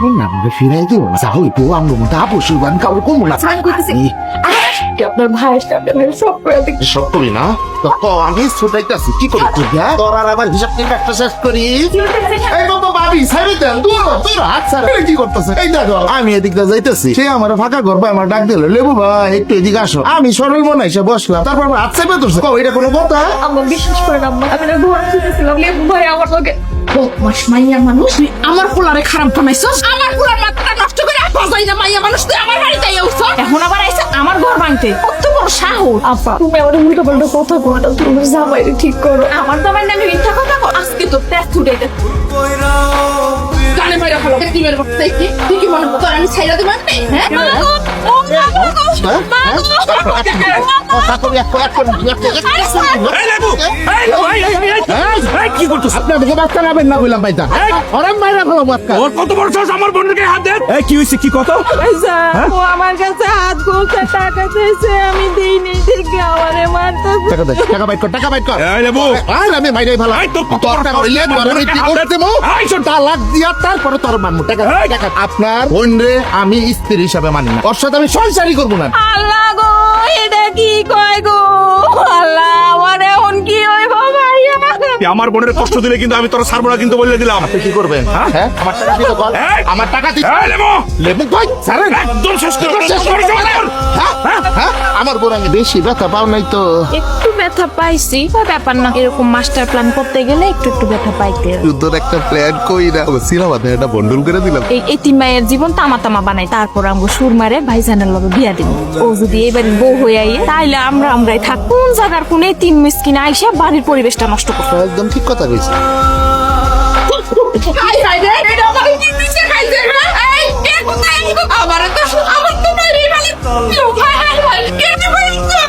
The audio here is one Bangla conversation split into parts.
এখন না আমাকে ফিরাই দিও না যাও একটু আমার মধ্যে আপসুর গান কাউকে কমো না আমি কইতেছি আপনার ভাই সব করে দেখি সব করি না তো আমি ছুটাইতেছি কি করি তুই তোর আর আবার হিসাব থেকে একটা শেষ করি এই বাবা ভাবি সাইরে দেন তোর হাত ছাড়া কি করতেছে এই দেখো আমি এদিক দিয়ে যাইতেছি সে আমার ফাঁকা ঘর ভাই আমার ডাক দিল লেবু ভাই একটু এদিকে আসো আমি সরল মনে এসে বসলাম তারপর আমার হাত চেপে ধরছে এটা কোনো কথা আম্মা বিশ্বাস করেন আম্মা আমি না ঘর শুতেছিলাম লেবু ভাই আমার লগে বদমাস মাইয়া মানুষ তুই আমার পোলারে খারাপ বানাইছস আমার পোলার মাথাটা নষ্ট করে বাজাই না মাইয়া মানুষ তুই আমার বাড়িতে আইছস এখন আবার আইছে আমার ঘর ভাঙতে কত বড় সাহস আপা তুমি আমার উল্টো পাল্টা কথা কও না তুমি জামাইরে ঠিক করো আমার জামাই না আমি মিথ্যা কথা কও আজকে তো তেজ ছুটাইতে কানে মাইরা ফেলো কি মেরে বসতে কি কি মনে করো আমি ছাইরা দেব না হ্যাঁ কি করতো আপনার দেখে বাচ্চা নাবেন না বললাম ভাইটা ওরাম মাইরা ফেলো বাচ্চা ওর কত বড় সাহস আমার বোনের গায়ে হাত দেন এই কি হইছে কি কথা ও আমার কাছে হাত গোলতে টাকা চাইছে আমি দেই নেই দেখে আমারে মারতে টাকা দে টাকা বাইট কর এই লেবু আর আমি মাইরাই ভালো এই তো তোরটা কইলে আমি কি করতে মো এই শোন তালাক দিয়া তারপরে তোর মানমু টাকা আপনার বোন রে আমি স্ত্রী হিসাবে মানি না ওর সাথে আমি সংসারই করব না আল্লাহ গো এটা কি কয় গো আল্লাহ আমার এখন কি হইব ভাইয়া আমার বোনের কষ্ট দিলে কিন্তু আমি তোর ছাড়বো না কিন্তু বলে দিলাম আপনি কি করবেন হ্যাঁ আমার টাকা দিতে বল এই! আমার টাকা দিতে এই লেবু লেবু কই ছাড়েন একদম শেষ করে হ্যাঁ আমার বোন আমি বেশি ব্যথা পাও নাই তো একটু ব্যথা পাইছি ব্যাপার না এরকম মাস্টার প্ল্যান করতে গেলে একটু একটু ব্যথা পাইতে হয়। যুদ্ধর একটা প্ল্যান কই না সিনেমাতে একটা বন্ডল করে দিলাম এই তিন মায়ের জীবন তামা তামা বানাই তারপর আমগো সুর মারে ভাইজানের লগে বিয়া দিব ও যদি এবারে বউ হয়ে আইয়ে তাইলে আমরাই থাক কোন জায়গার কোন এই তিন মিসকিন আইসা বাড়ির পরিবেশটা নষ্ট করতে একদম ঠিক কথা কইছিস হাই হাই রে এটা আমার কি দিছে খাইছে এই কে কোথায় আমার তো মারি ভালো ভাই হাই হাই কে দিছে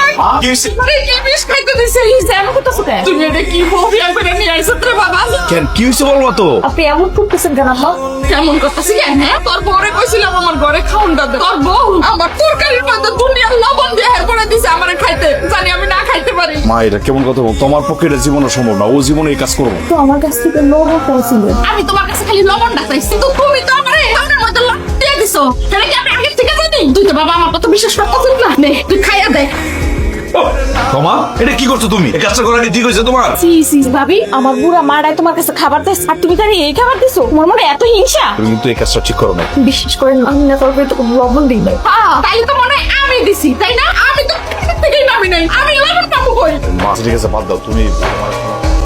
কি হইছে কি বিষ খাইতে দিছে এই জানো কত সুদে তুমি এটা কি বউয়া করে নিয়ে আইছো রে বাবা কেন কি হইছে বলবো তো আপনি এমন করতেছেন কেন আম্মা কেমন করতেছি হ্যাঁ তোর বউরে কইছিলাম আমার ঘরে খাউন দাদা তোর বউ আমার তরকারির মধ্যে দুনিয়ার লবণ দিয়ে হের করে দিছে আমারে খাইতে জানি আমি না খাইতে পারি মা এটা কেমন কথা বল তোমার পক্ষে এটা জীবনে সম্ভব না ও জীবনে এই কাজ করবো তো আমার কাছ থেকে লবণ চাইছিল আমি তোমার কাছে খালি লবণটা চাইছি কিন্তু তুমি তো আমারে খাওয়ার মধ্যে লবণ দিয়ে দিছো তাহলে কি আমি আগে থেকে জানি তুই তো বাবা আমার কথা বিশ্বাস করতেছিস না নে তুই খাইয়া দে তোমা এটা কি করছো তুমি এই কাজটা করা কি ঠিক হয়েছে তোমার সি ভাবি আমার বুড়া মারাই তোমার কাছে খাবার দিস আর তুমি তার এই খাবার দিছো তোমার মনে এত হিংসা তুমি কিন্তু এই কাজটা ঠিক করো না বিশ্বাস করেন আমি না করবে তো লবণ দিই নাই তাইলে তো মনে হয় আমি দিছি তাই না আমি তো থেকেই নামি নাই আমি লবণ পাবো কই মা ঠিক আছে বাদ দাও তুমি